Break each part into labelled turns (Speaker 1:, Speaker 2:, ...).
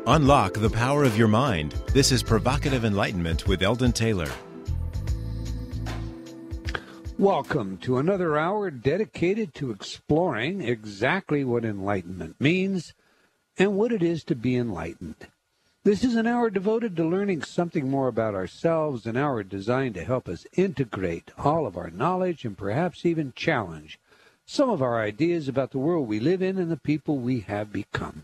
Speaker 1: Unlock the power of your mind. This is Provocative Enlightenment with Eldon Taylor.
Speaker 2: Welcome to another hour dedicated to exploring exactly what enlightenment means and what it is to be enlightened. This is an hour devoted to learning something more about ourselves, an hour designed to help us integrate all of our knowledge and perhaps even challenge some of our ideas about the world we live in and the people we have become.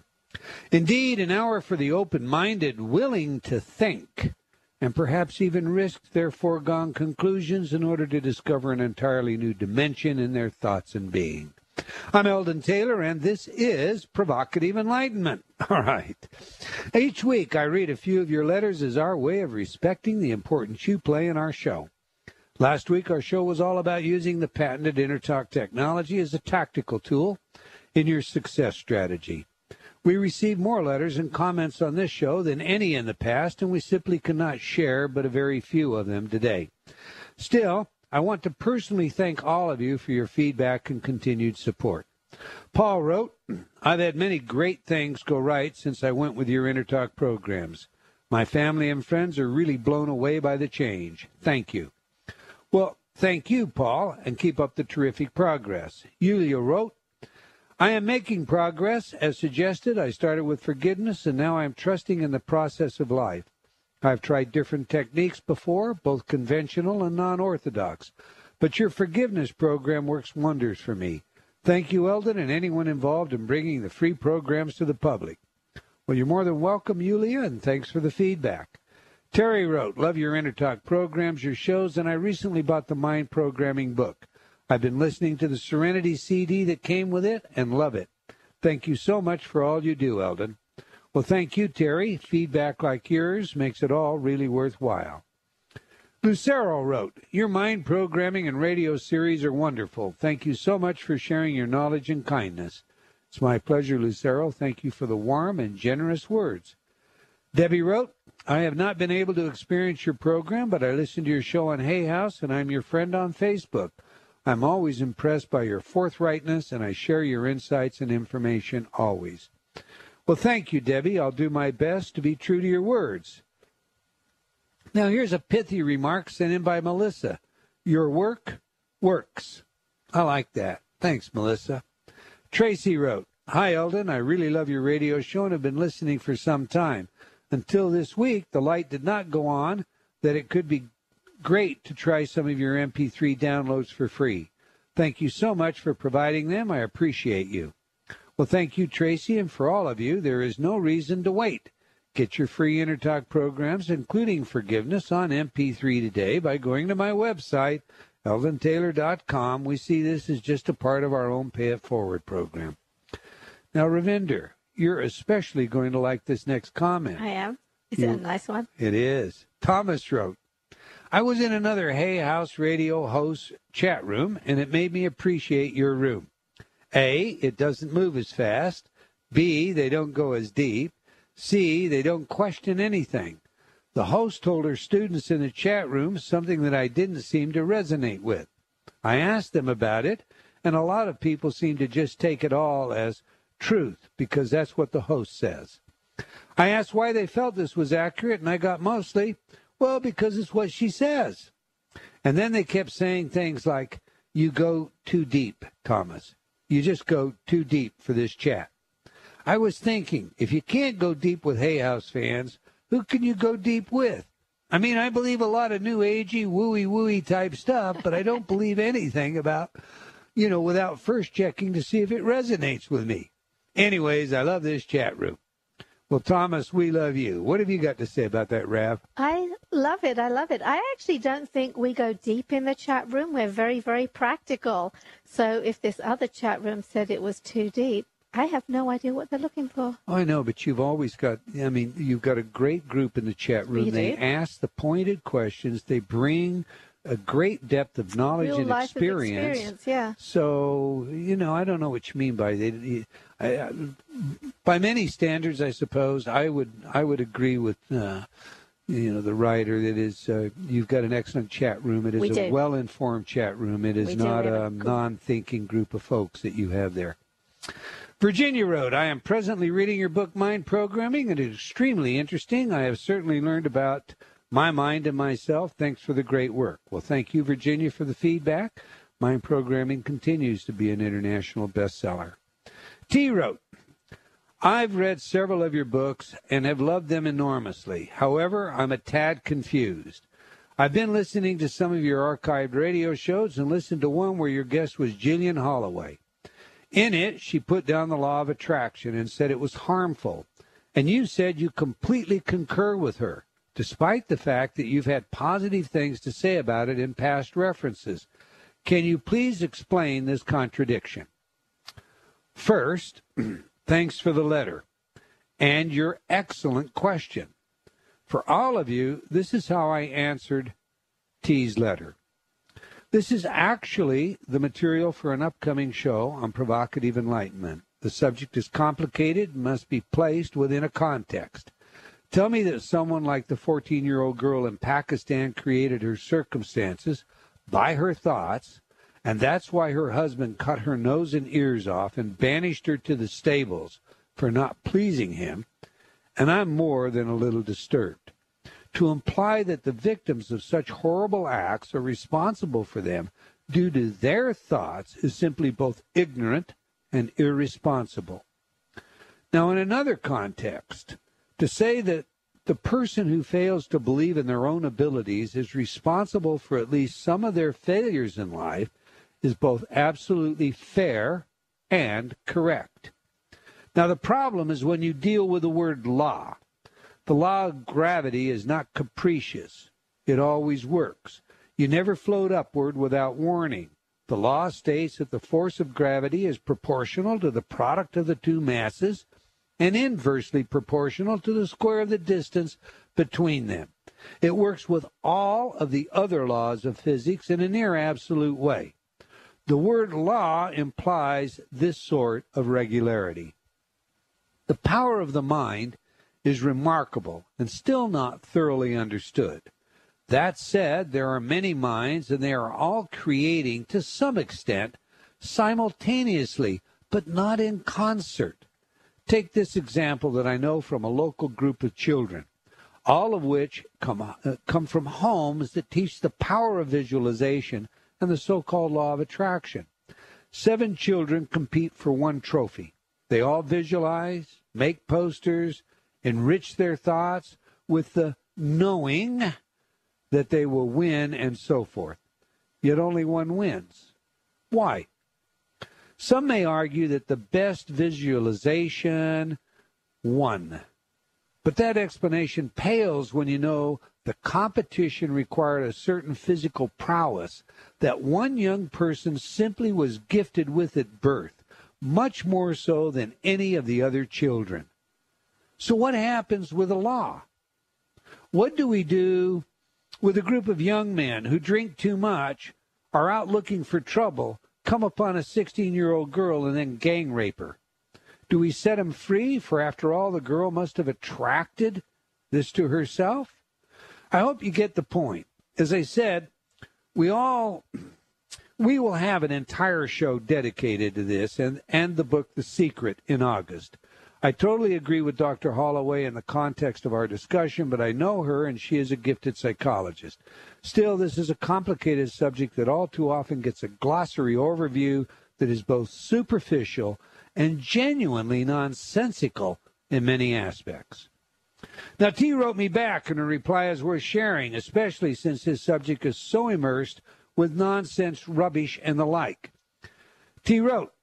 Speaker 2: Indeed, an hour for the open-minded, willing to think, and perhaps even risk their foregone conclusions in order to discover an entirely new dimension in their thoughts and being. I'm Eldon Taylor, and this is Provocative Enlightenment. All right. Each week, I read a few of your letters as our way of respecting the importance you play in our show. Last week, our show was all about using the patented InterTalk technology as a tactical tool in your success strategy. We received more letters and comments on this show than any in the past, and we simply cannot share but a very few of them today. Still, I want to personally thank all of you for your feedback and continued support. Paul wrote, I've had many great things go right since I went with your InterTalk programs. My family and friends are really blown away by the change. Thank you. Well, thank you, Paul, and keep up the terrific progress. Yulia wrote, I am making progress. As suggested, I started with forgiveness, and now I am trusting in the process of life. I've tried different techniques before, both conventional and non-orthodox, but your forgiveness program works wonders for me. Thank you, Eldon, and anyone involved in bringing the free programs to the public. Well, you're more than welcome, Yulia, and thanks for the feedback. Terry wrote, love your InterTalk programs, your shows, and I recently bought the Mind Programming book. I've been listening to the Serenity CD that came with it and love it. Thank you so much for all you do, Eldon. Well, thank you, Terry. Feedback like yours makes it all really worthwhile. Lucero wrote, your mind programming and radio series are wonderful. Thank you so much for sharing your knowledge and kindness. It's my pleasure, Lucero. Thank you for the warm and generous words. Debbie wrote, I have not been able to experience your program, but I listened to your show on Hay House, and I'm your friend on Facebook. I'm always impressed by your forthrightness, and I share your insights and information always. Well, thank you, Debbie. I'll do my best to be true to your words. Now, here's a pithy remark sent in by Melissa. Your work works. I like that. Thanks, Melissa. Tracy wrote, Hi, Eldon. I really love your radio show and have been listening for some time. Until this week, the light did not go on that it could be great to try some of your MP3 downloads for free. Thank you so much for providing them. I appreciate you. Well, thank you, Tracy, and for all of you, there is no reason to wait. Get your free InterTalk programs, including forgiveness, on MP3 today by going to my website, eldontaylor.com. We see this as just a part of our own Pay It Forward program. Now, Ravinder, you're especially going to like this next comment.
Speaker 3: I am. Is it a nice one?
Speaker 2: It is. Thomas wrote, I was in another Hay House radio host chat room, and it made me appreciate your room. A, it doesn't move as fast. B, they don't go as deep. C, they don't question anything. The host told her students in the chat room something that I didn't seem to resonate with. I asked them about it, and a lot of people seem to just take it all as truth because that's what the host says. I asked why they felt this was accurate, and I got mostly, well, because it's what she says. And then they kept saying things like, you go too deep, Thomas. You just go too deep for this chat. I was thinking, if you can't go deep with Hay House fans, who can you go deep with? I mean, I believe a lot of new agey, wooey type stuff, but I don't believe anything about, without first checking to see if it resonates with me. Anyways, I love this chat room. Well, Thomas, we love you. What have you got to say about that, Rav?
Speaker 3: I love it. I actually don't think we go deep in the chat room. We're very, very practical. So if this other chat room said it was too deep, I have no idea what they're looking for.
Speaker 2: Oh, I know, but you've always got, you've got a great group in the chat room. They ask the pointed questions. They bring a great depth of knowledge and experience.
Speaker 3: Yeah.
Speaker 2: So, I don't know what you mean by by many standards, I suppose, I would agree with, the writer that is, you've got an excellent chat room. It is a well-informed chat room. It is not a non-thinking group of folks that you have there. Virginia wrote, I am presently reading your book, Mind Programming, and it is extremely interesting. I have certainly learned about my mind and myself. Thanks for the great work. Well, thank you, Virginia, for the feedback. Mind Programming continues to be an international bestseller. T wrote, I've read several of your books and have loved them enormously. However, I'm a tad confused. I've been listening to some of your archived radio shows and listened to one where your guest was Jillian Holloway. In it, she put down the law of attraction and said it was harmful. And you said you completely concur with her, despite the fact that you've had positive things to say about it in past references. Can you please explain this contradiction? First, thanks for the letter and your excellent question. For all of you, this is how I answered T's letter. This is actually the material for an upcoming show on provocative enlightenment. The subject is complicated and must be placed within a context. Tell me that someone like the 14-year-old girl in Pakistan created her circumstances by her thoughts, and that's why her husband cut her nose and ears off and banished her to the stables for not pleasing him, and I'm more than a little disturbed. To imply that the victims of such horrible acts are responsible for them due to their thoughts is simply both ignorant and irresponsible. Now, in another context, to say that the person who fails to believe in their own abilities is responsible for at least some of their failures in life is both absolutely fair and correct. Now, the problem is when you deal with the word law. The law of gravity is not capricious. It always works. You never float upward without warning. The law states that the force of gravity is proportional to the product of the two masses and inversely proportional to the square of the distance between them. It works with all of the other laws of physics in a near absolute way. The word law implies this sort of regularity. The power of the mind is remarkable and still not thoroughly understood. That said, there are many minds, and they are all creating, to some extent, simultaneously, but not in concert. Take this example that I know from a local group of children, all of which come from homes that teach the power of visualization and the so-called law of attraction. 7 children compete for one trophy. They all visualize, make posters, enrich their thoughts with the knowing that they will win and so forth. Yet only one wins. Why? Some may argue that the best visualization won. But that explanation pales when you know the competition required a certain physical prowess that one young person simply was gifted with at birth, much more so than any of the other children. So what happens with the law? What do we do with a group of young men who drink too much, are out looking for trouble, come upon a 16-year-old girl and then gang rape her? Do we set them free, for after all, the girl must have attracted this to herself? I hope you get the point. As I said, we will have an entire show dedicated to this and the book The Secret in August. I totally agree with Dr. Holloway in the context of our discussion, but I know her and she is a gifted psychologist. Still, this is a complicated subject that all too often gets a glossary overview that is both superficial and genuinely nonsensical in many aspects. Now, T wrote me back, and a reply is worth sharing, especially since his subject is so immersed with nonsense, rubbish, and the like. T wrote,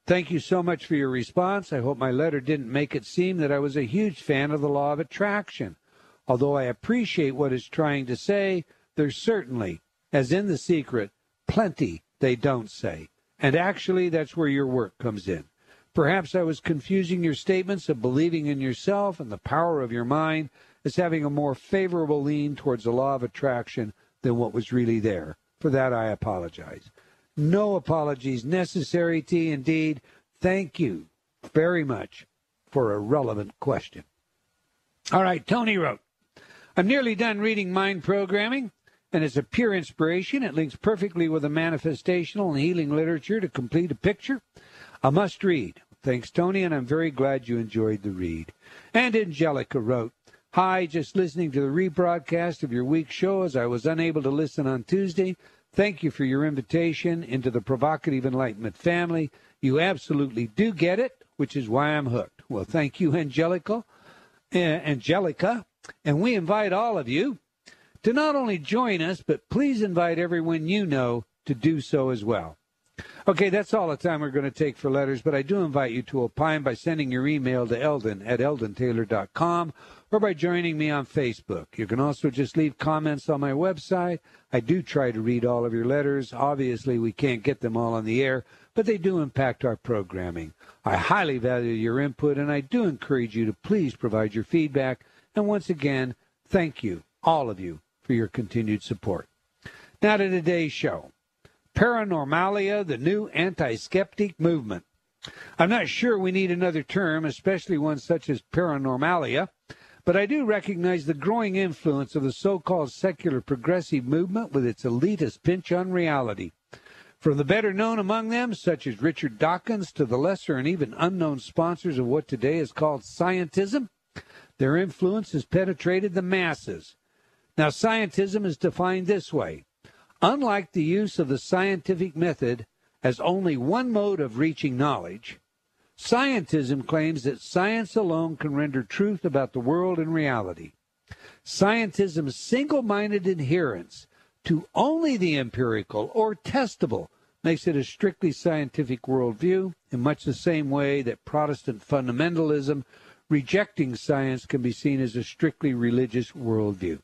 Speaker 2: thank you so much for your response. I hope my letter didn't make it seem that I was a huge fan of the law of attraction. Although I appreciate what it's trying to say, there's certainly, as in The Secret, plenty they don't say. And actually, that's where your work comes in. Perhaps I was confusing your statements of believing in yourself and the power of your mind as having a more favorable lean towards the law of attraction than what was really there. For that, I apologize. No apologies necessary, T. Indeed, thank you very much for a relevant question. All right, Tony wrote, I'm nearly done reading Mind Programming, and it's a pure inspiration. It links perfectly with the manifestational and healing literature to complete a picture. A must read. Thanks, Tony, and I'm very glad you enjoyed the read. And Angelica wrote, hi, just listening to the rebroadcast of your week's show as I was unable to listen on Tuesday. Thank you for your invitation into the Provocative Enlightenment family. You absolutely do get it, which is why I'm hooked. Well, thank you, Angelica. And we invite all of you to not only join us, but please invite everyone you know to do so as well. Okay, that's all the time we're going to take for letters, but I do invite you to opine by sending your email to Eldon at eldontaylor.com or by joining me on Facebook. You can also just leave comments on my website. I do try to read all of your letters. Obviously, we can't get them all on the air, but they do impact our programming. I highly value your input, and I do encourage you to please provide your feedback. And once again, thank you, all of you, for your continued support. Now to today's show. Paranormalia, the new anti-skeptic movement. I'm not sure we need another term, especially one such as paranormalia, but I do recognize the growing influence of the so-called secular progressive movement with its elitist pinch on reality. From the better known among them, such as Richard Dawkins, to the lesser and even unknown sponsors of what today is called scientism, their influence has penetrated the masses. Now, scientism is defined this way. Unlike the use of the scientific method as only one mode of reaching knowledge, scientism claims that science alone can render truth about the world and reality. Scientism's single-minded adherence to only the empirical or testable makes it a strictly scientific worldview, in much the same way that Protestant fundamentalism, rejecting science, can be seen as a strictly religious worldview.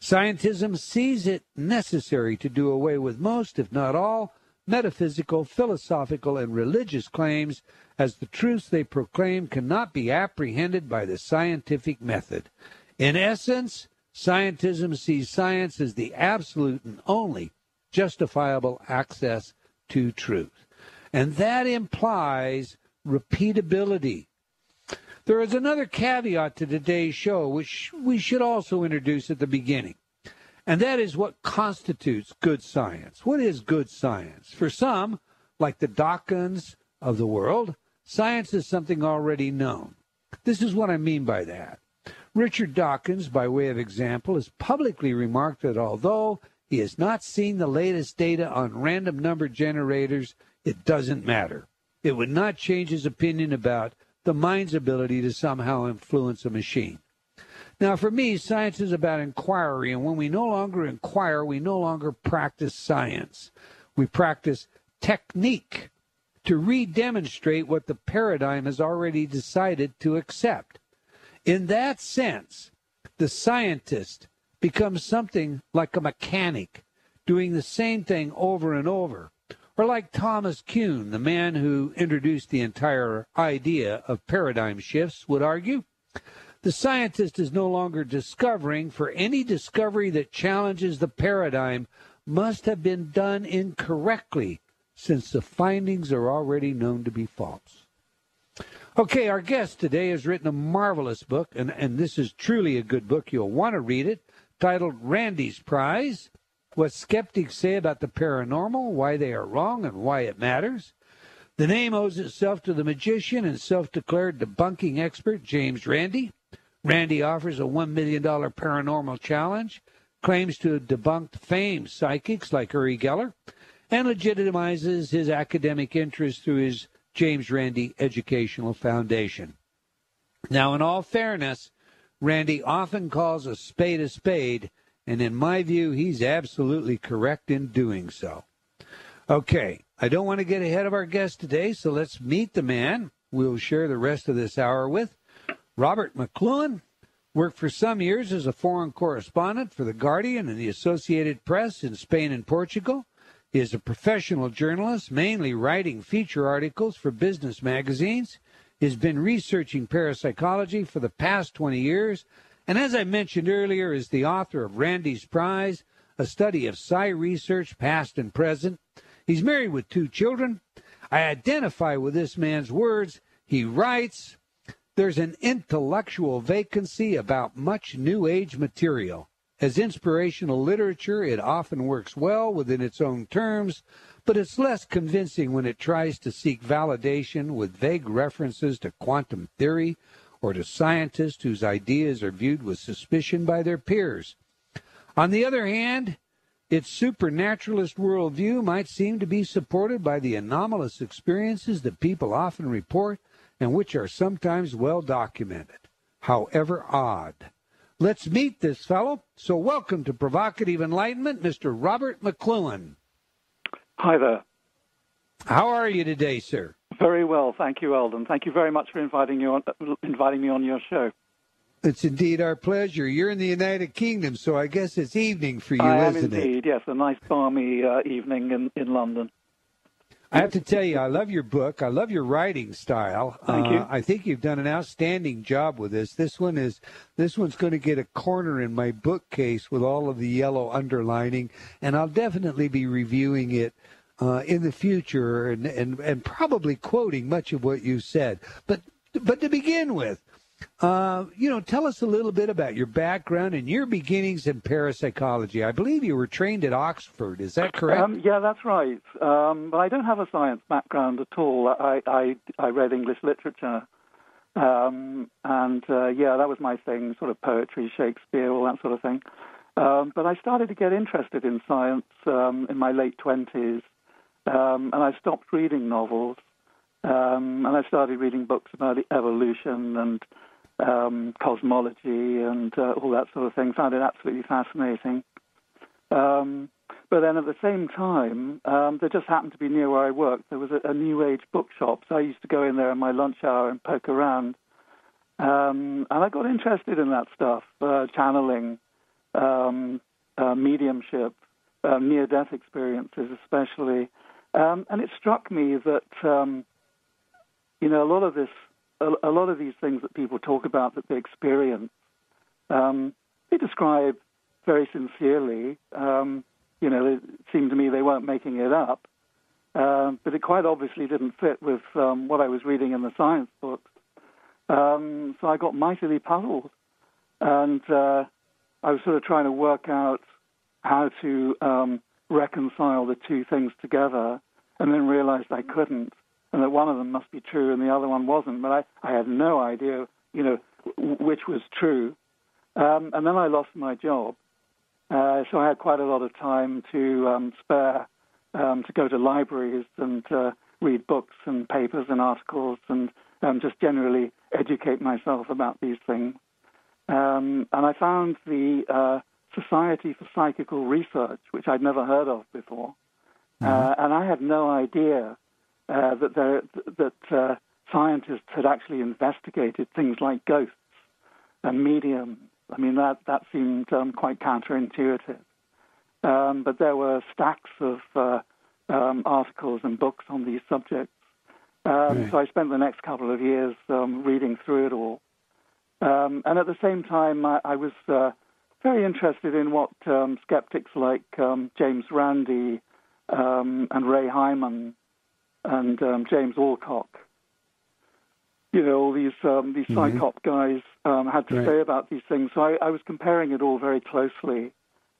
Speaker 2: Scientism sees it necessary to do away with most, if not all, metaphysical, philosophical, and religious claims, as the truths they proclaim cannot be apprehended by the scientific method. In essence, scientism sees science as the absolute and only justifiable access to truth. And that implies repeatability. There is another caveat to today's show, which we should also introduce at the beginning, and that is what constitutes good science. What is good science? For some, like the Dawkins of the world, science is something already known. This is what I mean by that. Richard Dawkins, by way of example, has publicly remarked that although he has not seen the latest data on random number generators, it doesn't matter. It would not change his opinion about the mind's ability to somehow influence a machine. Now, for me, science is about inquiry, and when we no longer inquire, we no longer practice science. We practice technique to re-demonstrate what the paradigm has already decided to accept. In that sense, the scientist becomes something like a mechanic, doing the same thing over and over. Or like Thomas Kuhn, the man who introduced the entire idea of paradigm shifts, would argue, the scientist is no longer discovering, for any discovery that challenges the paradigm must have been done incorrectly, since the findings are already known to be false. Okay, our guest today has written a marvelous book, and this is truly a good book. You'll want to read it, titled Randi's Prize, What Skeptics Say About the Paranormal, Why They Are Wrong, and Why It Matters. The name owes itself to the magician and self-declared debunking expert James Randi. Randi offers a $1 million paranormal challenge, claims to have debunked famed psychics like Uri Geller, and legitimizes his academic interests through his James Randi Educational Foundation. Now, in all fairness, Randi often calls a spade, and in my view, he's absolutely correct in doing so. Okay, I don't want to get ahead of our guest today, so let's meet the man we'll share the rest of this hour with. Robert McLuhan worked for some years as a foreign correspondent for The Guardian and the Associated Press in Spain and Portugal. He is a professional journalist, mainly writing feature articles for business magazines. He has been researching parapsychology for the past 20 years, and as I mentioned earlier, is the author of Randi's Prize, a study of psi research, past and present. He's married with 2 children. I identify with this man's words. He writes, "There's an intellectual vacancy about much New Age material. As inspirational literature, it often works well within its own terms, but it's less convincing when it tries to seek validation with vague references to quantum theory or to scientists whose ideas are viewed with suspicion by their peers. On the other hand, its supernaturalist worldview might seem to be supported by the anomalous experiences that people often report and which are sometimes well documented, however odd. Let's meet this fellow. So welcome to Provocative Enlightenment, Mr. Robert McLuhan.
Speaker 4: Hi there.
Speaker 2: How are you today, sir?
Speaker 4: Very well, thank you, Eldon. Thank you very much for inviting me on your show.
Speaker 2: It's indeed our pleasure. You're in the United Kingdom, so I guess it's evening for you,
Speaker 4: I am
Speaker 2: isn't
Speaker 4: indeed, yes, a nice balmy evening in London.
Speaker 2: I have to tell you, I love your book. I love your writing style.
Speaker 4: Thank you.
Speaker 2: I think you've done an outstanding job with this. This one's going to get a corner in my bookcase with all of the yellow underlining, and I'll definitely be reviewing it in the future and probably quoting much of what you said. But to begin with, tell us a little bit about your background and your beginnings in parapsychology. I believe you were trained at Oxford. Is that correct?
Speaker 4: Yeah, that's right. But I don't have a science background at all. I read English literature. That was my thing, sort of poetry, Shakespeare, all that sort of thing. But I started to get interested in science in my late 20s, and I stopped reading novels. And I started reading books about evolution and cosmology and all that sort of thing. Found it absolutely fascinating. But then at the same time, there just happened to be near where I worked, there was a New Age bookshop. So I used to go in there in my lunch hour and poke around. And I got interested in that stuff, channeling, mediumship, near-death experiences especially. And it struck me that, a lot of these things that people talk about that they experience, they describe very sincerely. It seemed to me they weren't making it up, but it quite obviously didn't fit with what I was reading in the science books. So I got mightily puzzled, and I was sort of trying to work out how to reconcile the two things together, and then realized I couldn't, and that one of them must be true and the other one wasn't. But I had no idea, which was true. And then I lost my job. So I had quite a lot of time to spare to go to libraries and read books and papers and articles and just generally educate myself about these things. And I found the Society for Psychical Research, which I'd never heard of before. And I had no idea that scientists had actually investigated things like ghosts and mediums. I mean, that seemed quite counterintuitive. But there were stacks of articles and books on these subjects. Right. So I spent the next couple of years reading through it all. And at the same time, I was very interested in what skeptics like James Randi and Ray Hyman and James Alcock, all these psychop guys had to say about these things. So I was comparing it all very closely.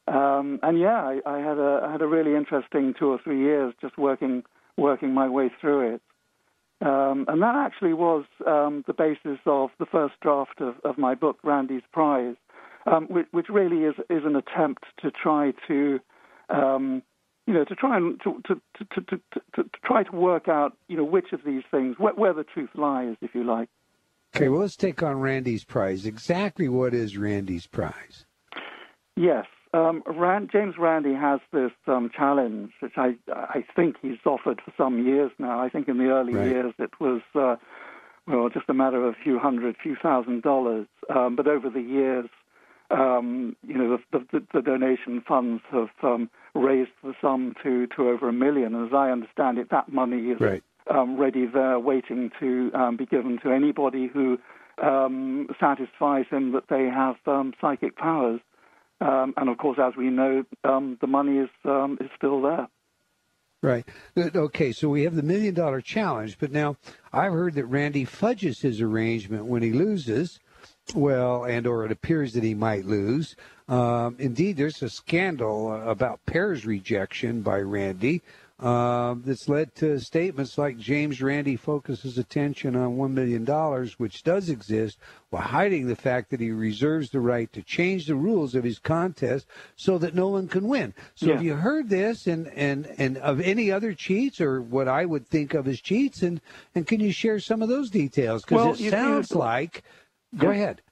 Speaker 4: I had a really interesting 2 or 3 years just working my way through it. And that actually was the basis of the first draft of my book, Randi's Prize, which really is an attempt to try to try to work out, which of these things, where the truth lies, if you like.
Speaker 2: Okay, well, let's take on Randi's Prize. Exactly what is Randi's Prize?
Speaker 4: Yes. James Randi has this challenge, which I think he's offered for some years now. I think in the early years it was, just a matter of few $1,000. But over the years, the donation funds have raised the sum to over $1 million. As I understand it, that money is ready there, waiting to be given to anybody who satisfies him that they have psychic powers. And of course, as we know, the money is still there.
Speaker 2: Right. Okay, so we have the $1 million challenge, but now I've heard that Randi fudges his arrangement when he loses. Well, or it appears that he might lose. Indeed, there's a scandal about Pear's rejection by Randi. that's led to statements like James Randi focuses attention on $1 million, which does exist, while hiding the fact that he reserves the right to change the rules of his contest so that no one can win. So have you heard this and of any other cheats or what I would think of as cheats? And can you share some of those details? Because it sounds like... Go ahead.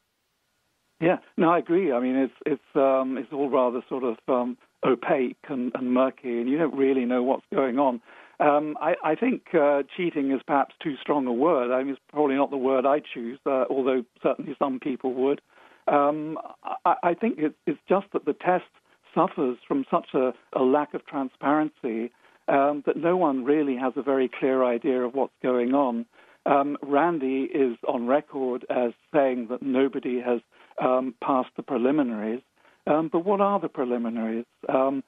Speaker 4: Yeah, no, I agree. I mean, it's all rather sort of opaque and murky, and you don't really know what's going on. I think cheating is perhaps too strong a word. I mean, it's probably not the word I choose, although certainly some people would. I think it's just that the test suffers from such a lack of transparency that no one really has a very clear idea of what's going on. Randi is on record as saying that nobody has passed the preliminaries. But what are the preliminaries? How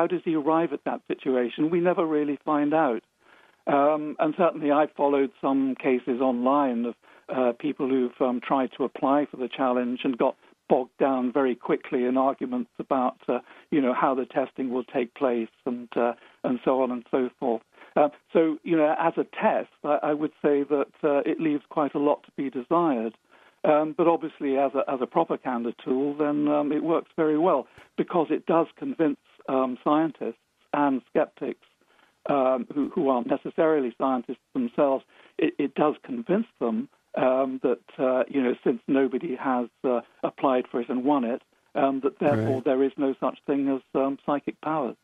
Speaker 4: does he arrive at that situation? We never really find out. And certainly I've followed some cases online of people who've tried to apply for the challenge and got bogged down very quickly in arguments about, how the testing will take place and so on and so forth. So, as a test, I would say that it leaves quite a lot to be desired. But obviously, as a propaganda tool, then it works very well because it does convince scientists and skeptics who aren't necessarily scientists themselves. It does convince them that since nobody has applied for it and won it, that therefore there is no such thing as psychic powers.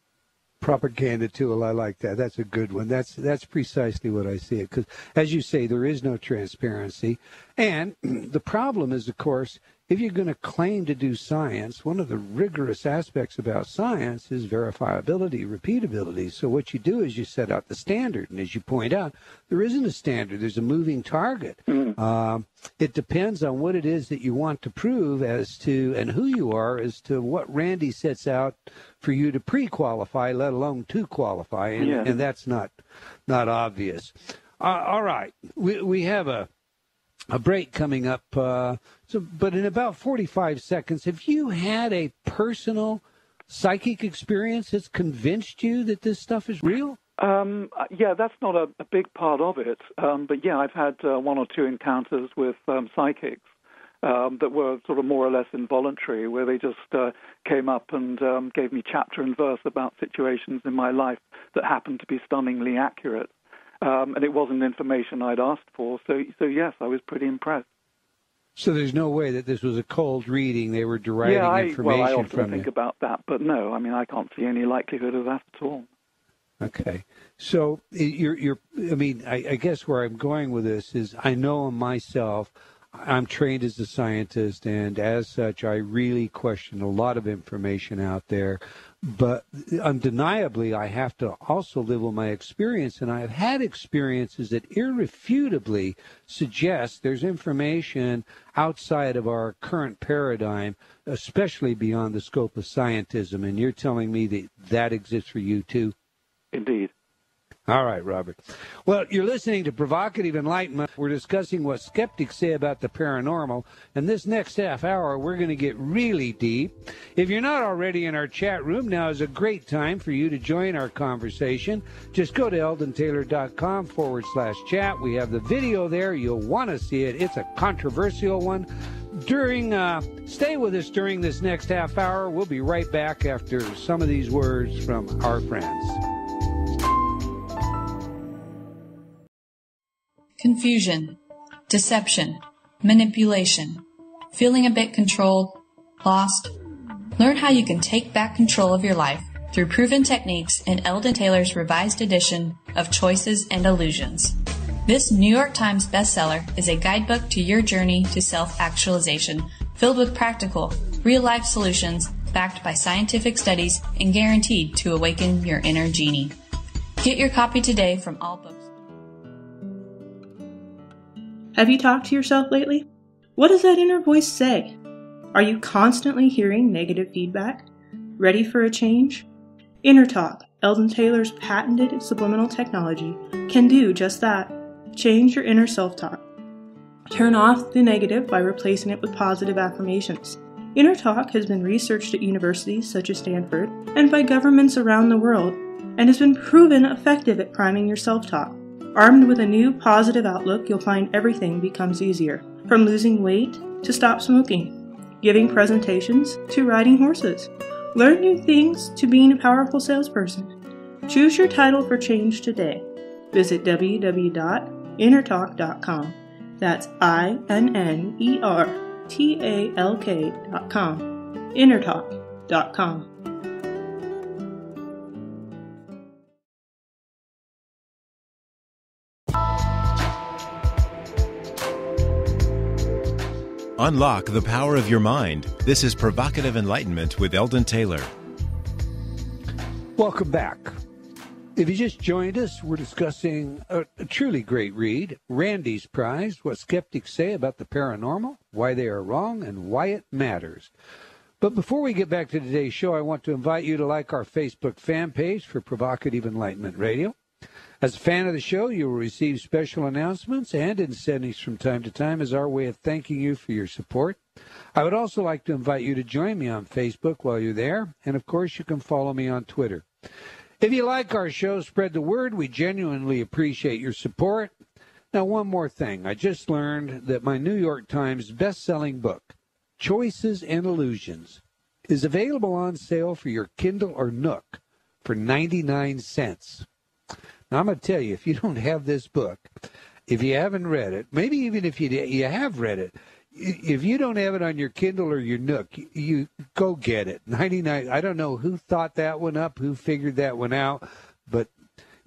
Speaker 2: Propaganda tool, I like that. That's a good one. That's precisely what I see it. Because, as you say, there is no transparency. And the problem is, of course, if you're going to claim to do science, one of the rigorous aspects about science is verifiability, repeatability. So what you do is you set out the standard. And as you point out, there isn't a standard. There's a moving target. It depends on what it is that you want to prove as to, and who you are, as to what Randi sets out for you to pre-qualify, let alone to qualify. And that's not obvious. All right. We have a break coming up. But in about 45 seconds, have you had a personal psychic experience that's convinced you that this stuff is real?
Speaker 4: That's not a big part of it. But I've had one or two encounters with psychics that were sort of more or less involuntary, where they just came up and gave me chapter and verse about situations in my life that happened to be stunningly accurate. And it wasn't information I'd asked for. So yes, I was pretty impressed.
Speaker 2: So there's no way that this was a cold reading. They were deriving information from you.
Speaker 4: I often think about that, but no, I mean, I can't see any likelihood of that at all.
Speaker 2: Okay. So I guess where I'm going with this is I know myself, I'm trained as a scientist, and as such, I really question a lot of information out there. But undeniably, I have to also live with my experience, and I've had experiences that irrefutably suggest there's information outside of our current paradigm, especially beyond the scope of scientism. And you're telling me that exists for you, too?
Speaker 4: Indeed.
Speaker 2: All right, Robert. Well, you're listening to Provocative Enlightenment. We're discussing what skeptics say about the paranormal. And this next half hour, we're going to get really deep. If you're not already in our chat room, now is a great time for you to join our conversation. Just go to eldontaylor.com/chat. We have the video there. You'll want to see it. It's a controversial one. Stay with us during this next half hour. We'll be right back after some of these words from our friends.
Speaker 5: Confusion, deception, manipulation, feeling a bit controlled, lost. Learn how you can take back control of your life through proven techniques in Eldon Taylor's revised edition of Choices and Illusions. This New York Times bestseller is a guidebook to your journey to self-actualization, filled with practical, real-life solutions backed by scientific studies and guaranteed to awaken your inner genie. Get your copy today from all books.
Speaker 6: Have you talked to yourself lately? What does that inner voice say? Are you constantly hearing negative feedback? Ready for a change? Inner Talk, Eldon Taylor's patented subliminal technology, can do just that. Change your inner self-talk. Turn off the negative by replacing it with positive affirmations. Inner Talk has been researched at universities such as Stanford and by governments around the world and has been proven effective at priming your self-talk. Armed with a new positive outlook, you'll find everything becomes easier, from losing weight to stop smoking, giving presentations to riding horses. Learn new things to being a powerful salesperson. Choose your title for change today. Visit www.innertalk.com. That's INNERTALK.com. Innertalk.com.
Speaker 1: Unlock the power of your mind. This is Provocative Enlightenment with Eldon Taylor.
Speaker 2: Welcome back. If you just joined us, we're discussing a truly great read, Randi's Prize, What Skeptics Say About the Paranormal, Why They Are Wrong, and Why It Matters. But before we get back to today's show, I want to invite you to like our Facebook fan page for Provocative Enlightenment Radio. As a fan of the show, you will receive special announcements and incentives from time to time as our way of thanking you for your support. I would also like to invite you to join me on Facebook while you're there, and of course you can follow me on Twitter. If you like our show, spread the word. We genuinely appreciate your support. Now, one more thing. I just learned that my New York Times best-selling book, Choices and Illusions, is available on sale for your Kindle or Nook for 99 cents. Now, I'm going to tell you, if you don't have this book, if you haven't read it, maybe even if you have read it, if you don't have it on your Kindle or your Nook, you go get it. 99. I don't know who thought that one up, who figured that one out, but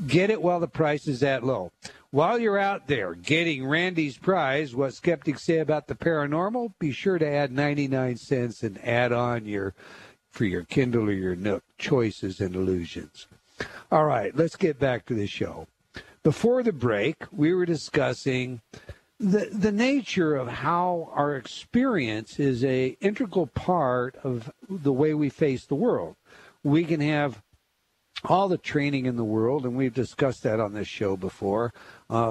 Speaker 2: get it while the price is that low. While you're out there getting Randi's Prize, What Skeptics Say About the Paranormal, be sure to add 99 cents and add on for your Kindle or your Nook, Choices and Illusions. All right, let's get back to the show. Before the break, we were discussing the nature of how our experience is an integral part of the way we face the world. We can have all the training in the world, and we've discussed that on this show before,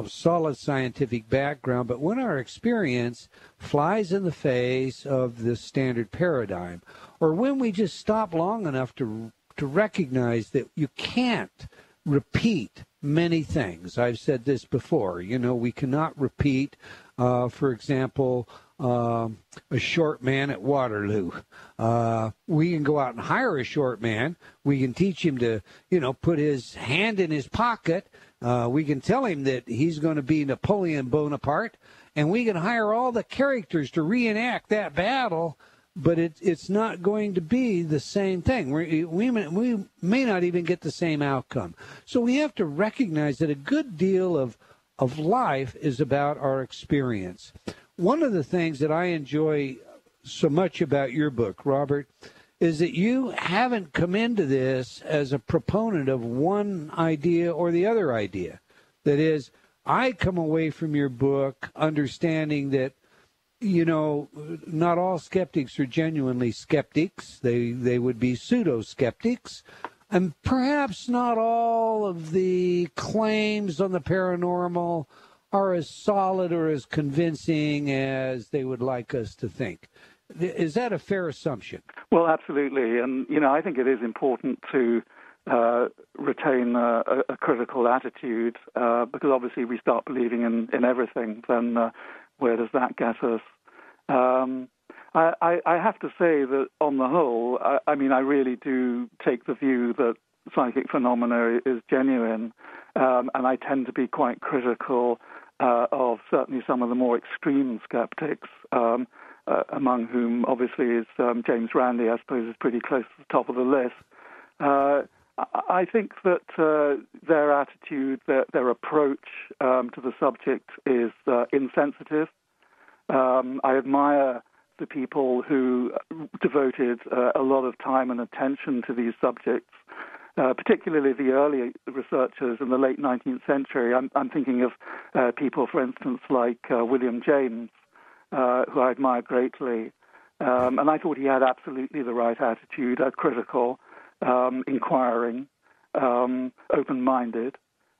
Speaker 2: solid scientific background, but when our experience flies in the face of the standard paradigm, or when we just stop long enough to recognize that you can't repeat many things. I've said this before. You know, we cannot repeat, for example, a short man at Waterloo. We can go out and hire a short man. We can teach him to, put his hand in his pocket. We can tell him that he's going to be Napoleon Bonaparte, and we can hire all the characters to reenact that battle. But it's not going to be the same thing. We may not even get the same outcome. So we have to recognize that a good deal of life is about our experience. One of the things that I enjoy so much about your book, Robert, is that you haven't come into this as a proponent of one idea or the other idea. That is, I come away from your book understanding that not all skeptics are genuinely skeptics. They would be pseudo-skeptics. And perhaps not all of the claims on the paranormal are as solid or as convincing as they would like us to think. Is that a fair assumption?
Speaker 4: Well, absolutely. And, I think it is important to retain a critical attitude because obviously we start believing in everything, then where does that get us? I have to say that on the whole, I really do take the view that psychic phenomena is genuine, and I tend to be quite critical of certainly some of the more extreme skeptics, among whom obviously is James Randi, I suppose, is pretty close to the top of the list. I think that their attitude, their approach to the subject is insensitive. I admire the people who devoted a lot of time and attention to these subjects, particularly the early researchers in the late 19th century. I'm thinking of people, for instance, like William James, who I admire greatly. And I thought he had absolutely the right attitude, critical, inquiring, open-minded.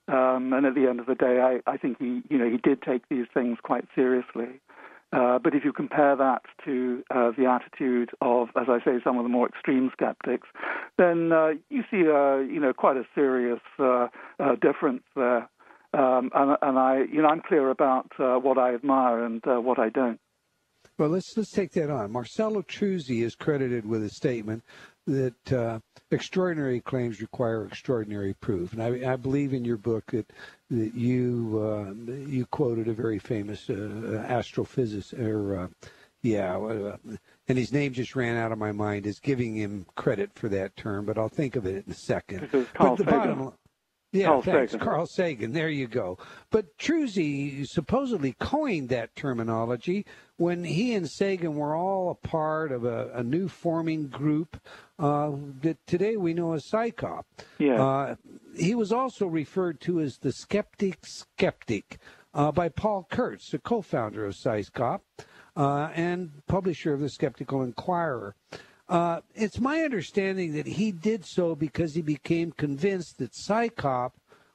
Speaker 4: And at the end of the day, I think he did take these things quite seriously. But if you compare that to the attitude of, as I say, some of the more extreme skeptics, then you see, quite a serious difference there. And I'm clear about what I admire and what I don't.
Speaker 2: Well, let's take that on. Marcello Truzzi is credited with a statement that extraordinary claims require extraordinary proof, and I believe in your book that you quoted a very famous astrophysicist, and his name just ran out of my mind as giving him credit for that term, but I'll think of it in a second.
Speaker 4: This is Carl Sagan.
Speaker 2: Yeah, thanks. Carl Sagan, there you go. But Truzzi supposedly coined that terminology when he and Sagan were all a part of a new forming group that today we know as Psychop.
Speaker 4: Yeah.
Speaker 2: He was also referred to as the skeptic by Paul Kurtz, the co-founder of Psychop and publisher of the Skeptical Inquirer. It's my understanding that he did so because he became convinced that Psychop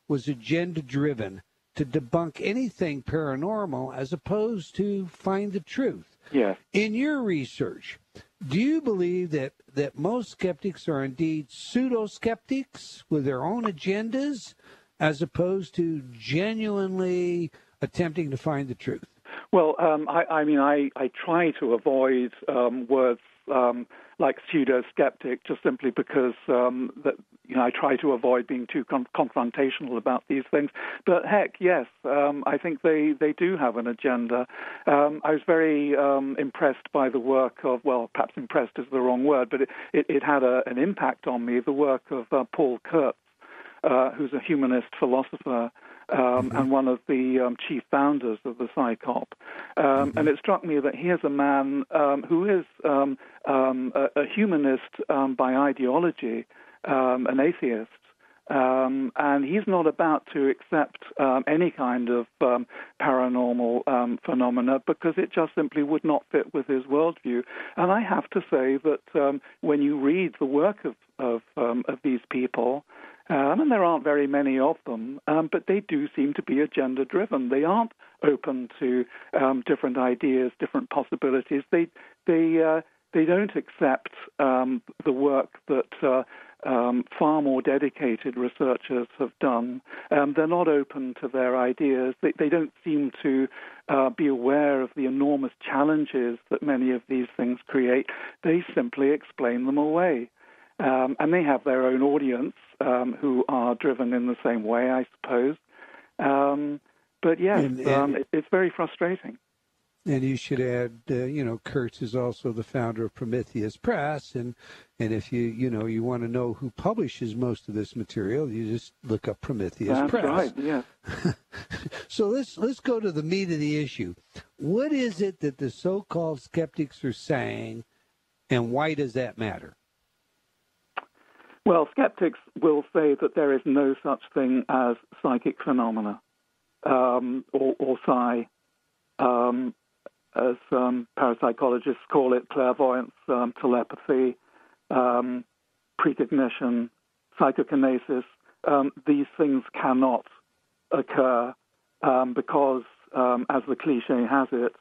Speaker 2: was agenda-driven to debunk anything paranormal as opposed to find the truth.
Speaker 4: Yeah.
Speaker 2: In your research, do you believe that most skeptics are indeed pseudo-skeptics with their own agendas as opposed to genuinely attempting to find the truth?
Speaker 4: Well, I try to avoid words like pseudo-skeptic, just simply because I try to avoid being too confrontational about these things. But heck, yes, I think they do have an agenda. I was very impressed by the work of, well, perhaps impressed is the wrong word, but it had an impact on me, the work of Paul Kurtz, who's a humanist philosopher, and one of the chief founders of the Psychop. And it struck me that he is a man who is a humanist by ideology, an atheist, and he's not about to accept any kind of paranormal phenomena because it just simply would not fit with his worldview. And I have to say that when you read the work of these people, and there aren't very many of them, but they do seem to be agenda-driven. They aren't open to different ideas, different possibilities. They don't accept the work that far more dedicated researchers have done. They're not open to their ideas. They don't seem to be aware of the enormous challenges that many of these things create. They simply explain them away. And they have their own audience who are driven in the same way, I suppose. But yes, it's very frustrating.
Speaker 2: And you should add, Kurtz is also the founder of Prometheus Press, and if you want to know who publishes most of this material, you just look up Prometheus Press.
Speaker 4: That's right, yeah.
Speaker 2: So let's go to the meat of the issue. What is it that the so-called skeptics are saying, and why does that matter?
Speaker 4: Well, skeptics will say that there is no such thing as psychic phenomena, or psi, as parapsychologists call it, clairvoyance, telepathy, precognition, psychokinesis. These things cannot occur because, as the cliche has it,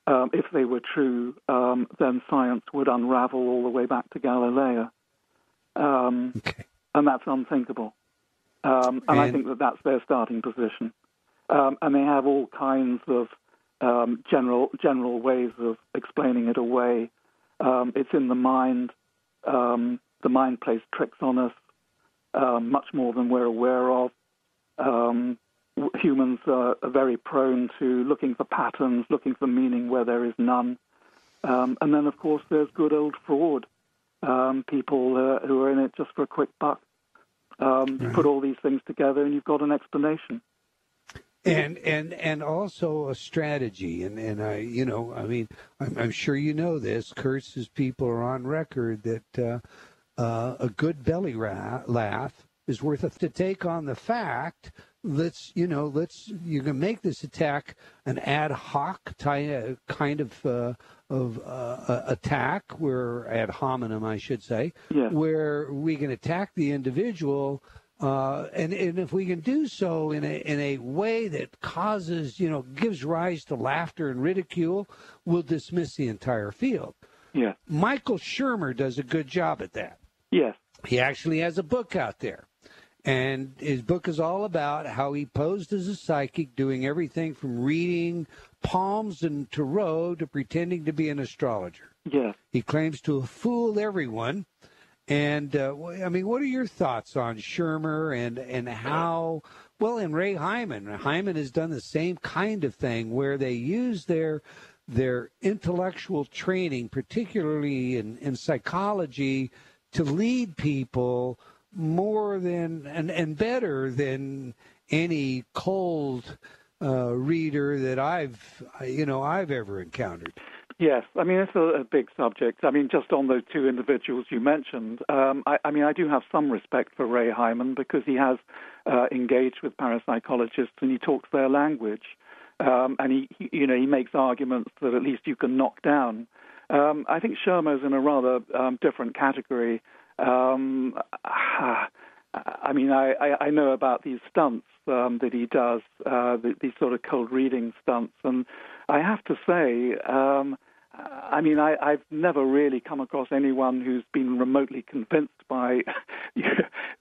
Speaker 4: if they were true, then science would unravel all the way back to Galileo.
Speaker 2: Okay.
Speaker 4: And that's unthinkable. And I think that that's their starting position. And they have all kinds of general ways of explaining it away. It's in the mind. The mind plays tricks on us, much more than we're aware of. Humans are very prone to looking for patterns, looking for meaning where there is none. And then, of course, there's good old fraud. People who are in it just for a quick buck. You put all these things together and you've got an explanation.
Speaker 2: And also a strategy. And I'm sure you know this. Kurtz's people are on record that a good belly laugh is worth it to take on the fact. You can make this attack an ad hoc kind of attack, where ad hominem, I should say,
Speaker 4: yes,
Speaker 2: where we can attack the individual And if we can do so in a way that causes, gives rise to laughter and ridicule, we'll dismiss the entire field.
Speaker 4: Yeah.
Speaker 2: Michael Shermer does a good job at that.
Speaker 4: Yes.
Speaker 2: He actually has a book out there. And his book is all about how he posed as a psychic, doing everything from reading palms and tarot to pretending to be an astrologer.
Speaker 4: Yes.
Speaker 2: He claims to have fooled everyone. And, what are your thoughts on Shermer and how, and Ray Hyman. Hyman has done the same kind of thing where they use their intellectual training, particularly in psychology, to lead people more than and better than any cold reader that I've ever encountered.
Speaker 4: Yes, it's a big subject. Just on those two individuals you mentioned, I do have some respect for Ray Hyman because he has engaged with parapsychologists and he talks their language, and he makes arguments that at least you can knock down. I think Shermer's in a rather different category. I know about these stunts that he does, these sort of cold reading stunts, and I have to say, I've never really come across anyone who's been remotely convinced by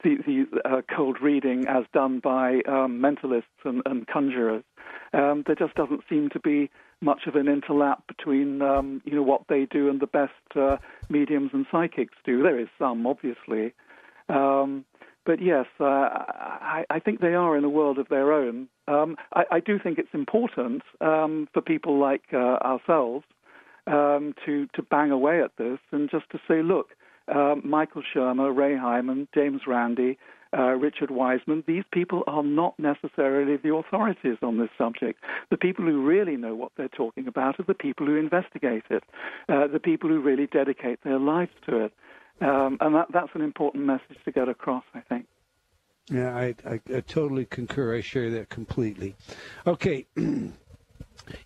Speaker 4: the cold reading as done by mentalists and conjurers. There just doesn't seem to be much of an interlap between what they do and the best mediums and psychics do. There is some, obviously, but yes, I think they are in a world of their own. I do think it's important for people like ourselves to bang away at this and just to say, look, Michael Shermer, Ray Hyman, James Randi, Richard Wiseman, these people are not necessarily the authorities on this subject. The people who really know what they're talking about are the people who investigate it, the people who really dedicate their lives to it. And that's an important message to get across, I think.
Speaker 2: Yeah, I totally concur. I share that completely. Okay.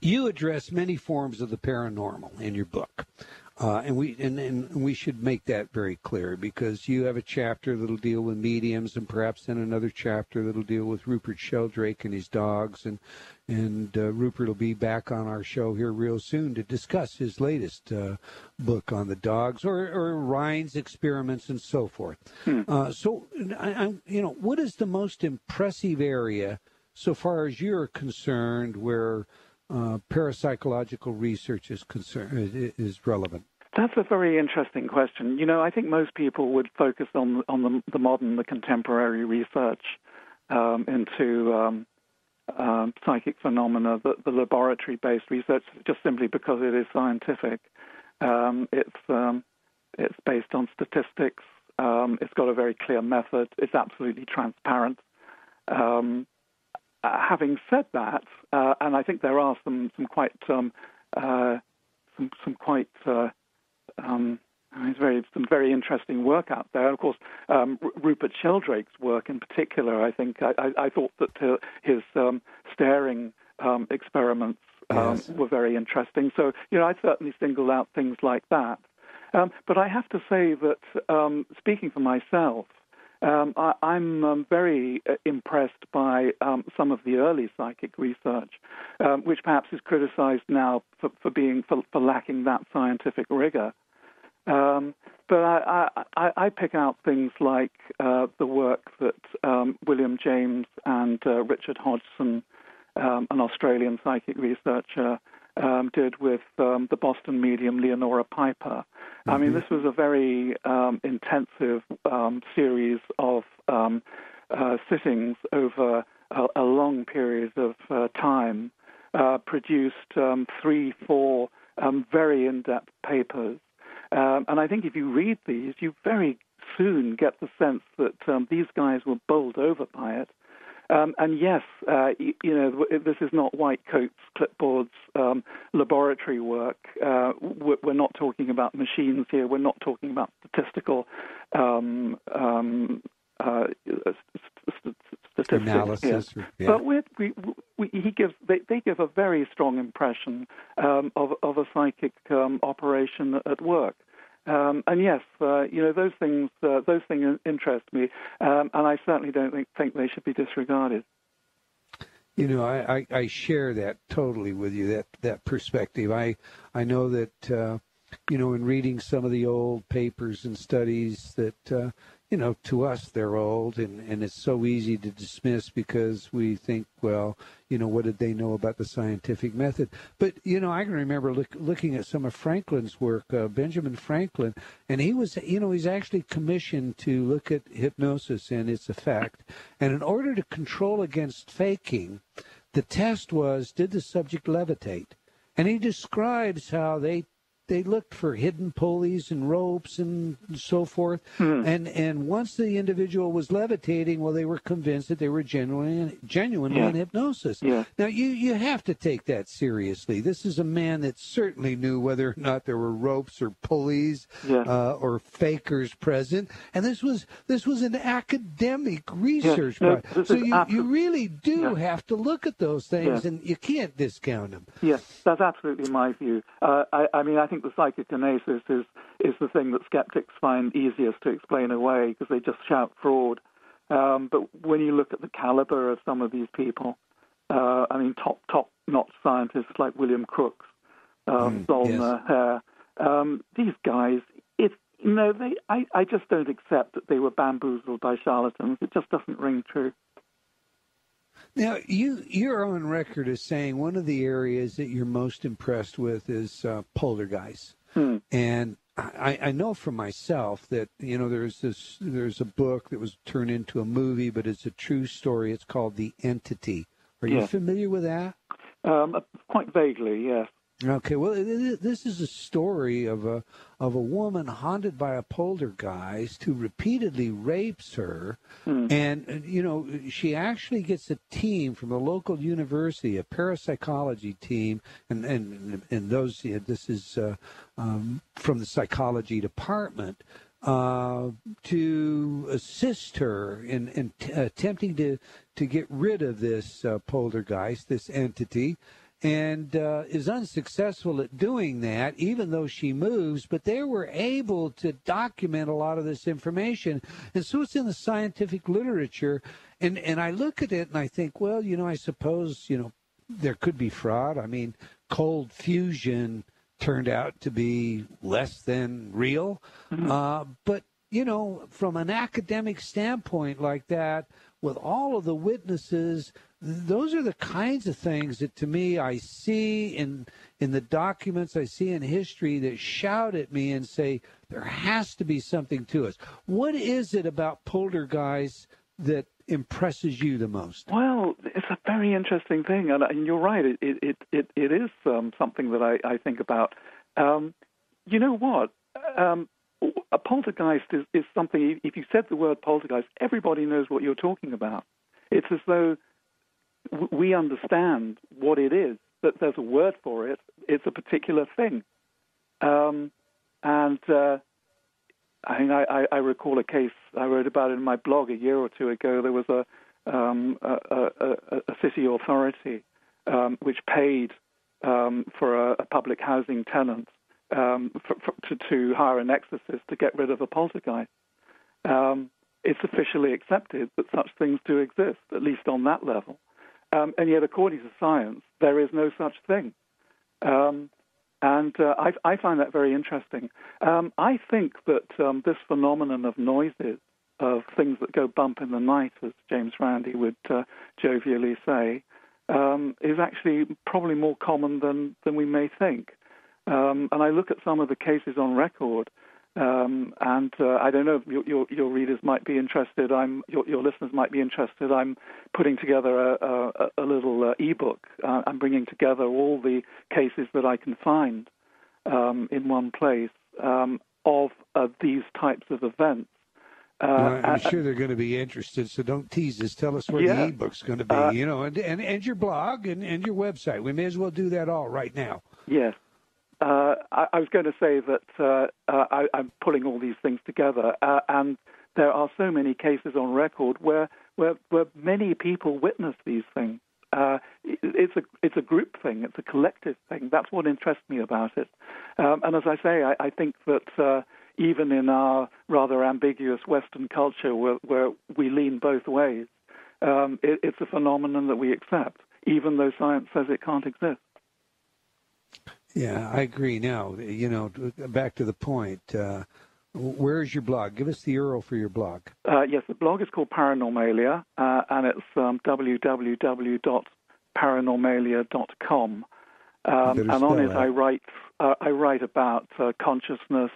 Speaker 2: You address many forms of the paranormal in your book, and we should make that very clear because you have a chapter that'll deal with mediums, and perhaps then another chapter that'll deal with Rupert Sheldrake and his dogs, and Rupert will be back on our show here real soon to discuss his latest book on the dogs or Ryan's experiments and so forth. So, what is the most impressive area so far as you're concerned where parapsychological research is relevant?
Speaker 4: That's a very interesting question. I think most people would focus on the modern, the contemporary research into psychic phenomena, the laboratory-based research, just simply because it is scientific. It's based on statistics. It's got a very clear method. It's absolutely transparent. Having said that, and I think there are some very interesting work out there. Of course, Rupert Sheldrake's work in particular, I think I thought that his staring experiments were very interesting. So I certainly single out things like that. But I have to say that speaking for myself, I'm very impressed by some of the early psychic research, which perhaps is criticized now for lacking that scientific rigor. But I pick out things like the work that William James and Richard Hodgson, an Australian psychic researcher, did with the Boston medium Leonora Piper. Mm-hmm. This was a very intensive series of sittings over a long period of time, produced 3-4 very in-depth papers. And I think if you read these, you very soon get the sense that these guys were bowled over by it. And yes, this is not white coats, clipboards, laboratory work. We're not talking about machines here. We're not talking about statistical statistics
Speaker 2: analysis.
Speaker 4: Yeah. But they give a very strong impression of a psychic operation at work. And yes, those things interest me, and I certainly don't think they should be disregarded.
Speaker 2: I share that totally with you, that perspective. I know that, in reading some of the old papers and studies that, to us they're old, and it's so easy to dismiss because we think, well, what did they know about the scientific method? But, I can remember looking at some of Franklin's work, Benjamin Franklin, and he was, he's actually commissioned to look at hypnosis and its effect. And in order to control against faking, the test was, did the subject levitate? And he describes how they looked for hidden pulleys and ropes and so forth. And once the individual was levitating, well, they were convinced that they were genuinely in hypnosis. Yeah. Now, you have to take that seriously. This is a man that certainly knew whether or not there were ropes or pulleys or fakers present. And this was an academic research project. So you really do have to look at those things, and you can't discount them.
Speaker 4: Yes, that's absolutely my view. I think the psychokinesis is the thing that skeptics find easiest to explain away because they just shout fraud. But when you look at the caliber of some of these people, top-notch scientists like William Crookes, Zollner, Hare, these guys, I just don't accept that they were bamboozled by charlatans. It just doesn't ring true.
Speaker 2: Now, you're on record as saying one of the areas that you're most impressed with is poltergeists. And I know for myself that, there's a book that was turned into a movie, but it's a true story. It's called The Entity. Are you familiar with that?
Speaker 4: Quite vaguely, yes.
Speaker 2: Okay, well, this is a story of a woman haunted by a poltergeist who repeatedly rapes her, and she actually gets a team from the local university, a parapsychology team, and those this is from the psychology department, to assist her in attempting to get rid of this poltergeist, this entity. And is unsuccessful at doing that, even though she moves. But they were able to document a lot of this information. And so it's in the scientific literature. And I look at it and I think, well, I suppose, there could be fraud. I mean, cold fusion turned out to be less than real. But, from an academic standpoint like that, with all of the witnesses, those are the kinds of things that, to me, I see in the documents, I see in history that shout at me and say, there has to be something to us. What is it about poltergeists that impresses you the most? Well,
Speaker 4: it's a very interesting thing, and you're right. It is something that I think about. You know what? A poltergeist is something, if you said the word poltergeist, everybody knows what you're talking about. It's as though we understand what it is, that there's a word for it. It's a particular thing. And I think I recall a case I wrote about in my blog a year or two ago. There was a city authority which paid for a public housing tenant to hire an exorcist to get rid of a poltergeist. It's officially accepted that such things do exist, at least on that level. And yet, according to science, there is no such thing. And I find that very interesting. I think that this phenomenon of noises, of things that go bump in the night, as James Randi would jovially say, is actually probably more common than we may think. And I look at some of the cases on record, and I don't know if your readers might be interested. Your listeners might be interested. I'm putting together a little ebook. I'm bringing together all the cases that I can find in one place of these types of events. I'm sure they're going to be interested, so don't tease us. Tell us where the ebook's going to be, and your blog and your website. We may as well do that all right now. Yes. I was going to say that I'm pulling all these things together, and there are so many cases on record where many people witness these things. it's a group thing. It's a collective thing. That's what interests me about it. And as I say, I think that even in our rather ambiguous Western culture, where we lean both ways, it's a phenomenon that we accept, even though science says it can't exist.
Speaker 2: Yeah, I agree. Now, back to the point. Where's your blog? Give us the URL for your blog.
Speaker 4: Yes, the blog is called Paranormalia, and it's www.paranormalia.com. And on it, I write about consciousness,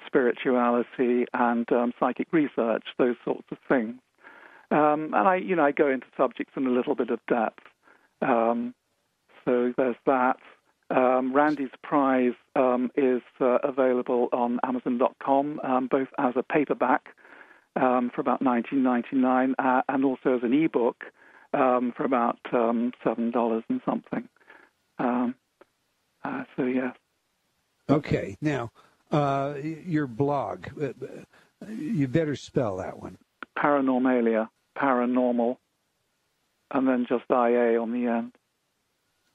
Speaker 4: spirituality, and psychic research, those sorts of things. And I go into subjects in a little bit of depth. So there's that. Randi's Prize is available on Amazon.com, both as a paperback for about $19.99 and also as an ebook for about $7 and something. So, yeah.
Speaker 2: Okay. Now, your blog, you better spell that one.
Speaker 4: Paranormalia, paranormal, and then just IA on the end.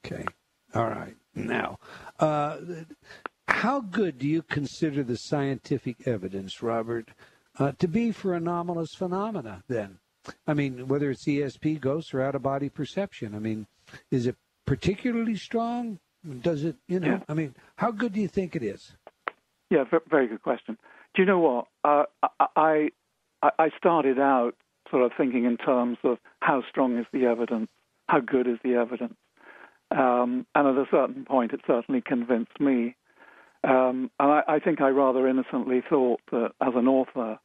Speaker 2: Okay. All right. Now, how good do you consider the scientific evidence, Robert, to be for anomalous phenomena then? I mean, whether it's ESP, ghosts, or out-of-body perception. I mean, is it particularly strong? Does it,
Speaker 4: Yeah.
Speaker 2: I mean, how good do you think it is?
Speaker 4: Yeah, very good question. Do you know what? I started out sort of thinking in terms of how strong is the evidence, how good is the evidence. And at a certain point, it certainly convinced me. And I think I rather innocently thought that as an author,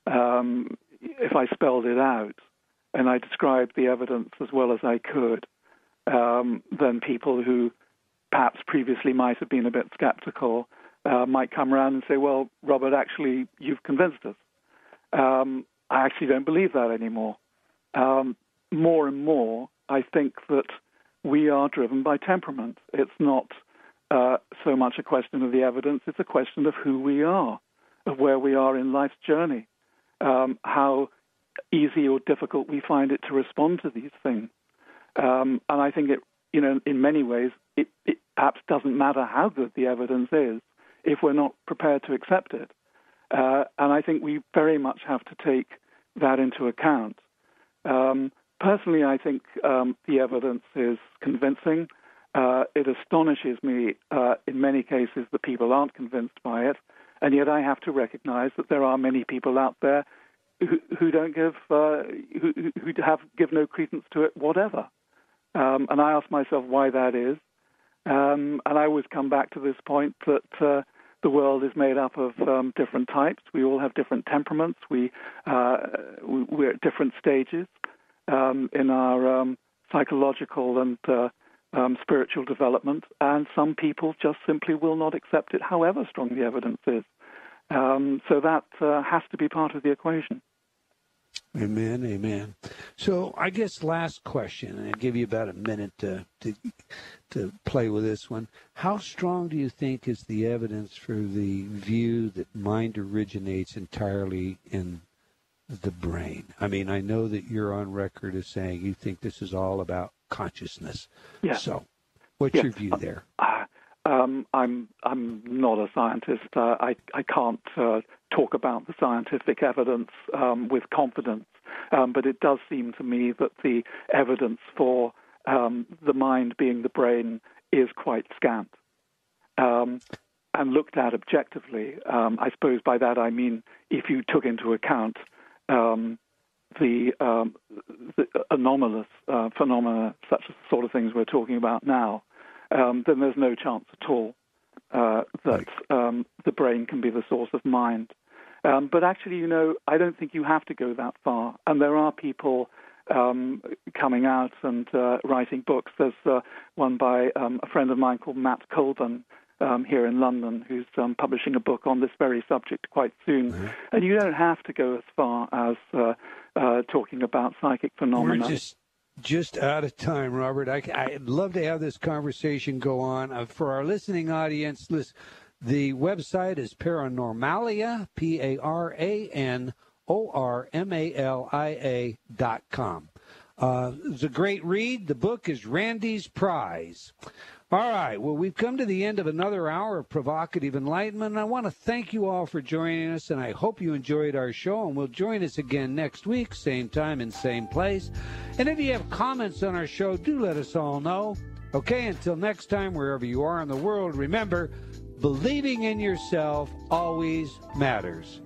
Speaker 4: if I spelled it out and I described the evidence as well as I could, then people who perhaps previously might have been a bit skeptical might come around and say, well, Robert, actually, you've convinced us. I actually don't believe that anymore. More and more, I think that we are driven by temperament. It's not so much a question of the evidence, it's a question of who we are, of where we are in life's journey, how easy or difficult we find it to respond to these things. And I think it, in many ways, it perhaps doesn't matter how good the evidence is if we're not prepared to accept it. And I think we very much have to take that into account. Personally, I think the evidence is convincing. It astonishes me in many cases that people aren't convinced by it, and yet I have to recognize that there are many people out there who don't give give no credence to it whatever. And I ask myself why that is. And I always come back to this point that the world is made up of different types. We all have different temperaments. We're at different stages in our psychological and spiritual development, and some people just simply will not accept it, however strong the evidence is. So that has to be part of the equation.
Speaker 2: Amen, amen. So I guess last question, and I'll give you about a minute to play with this one. How strong do you think is the evidence for the view that mind originates entirely in the brain? I mean, I know that you're on record as saying you think this is all about consciousness.
Speaker 4: Yeah.
Speaker 2: So what's your view there?
Speaker 4: I'm not a scientist. I can't talk about the scientific evidence with confidence, but it does seem to me that the evidence for the mind being the brain is quite scant. And looked at objectively, I suppose by that I mean if you took into account the anomalous phenomena, such as the sort of things we're talking about now, then there's no chance at all that the brain can be the source of mind. But actually, I don't think you have to go that far. And there are people coming out and writing books. There's one by a friend of mine called Matt Colburn here in London, who's publishing a book on this very subject quite soon. Mm-hmm. And you don't have to go as far as talking about psychic phenomena.
Speaker 2: We're just out of time, Robert. I'd love to have this conversation go on. For our listening audience, the website is Paranormalia, Paranormalia.com. It's a great read. The book is Randi's Prize. All right, well, we've come to the end of another hour of provocative enlightenment, and I want to thank you all for joining us, and I hope you enjoyed our show, and will join us again next week, same time and same place. And if you have comments on our show, do let us all know. Okay, until next time, wherever you are in the world, remember, believing in yourself always matters.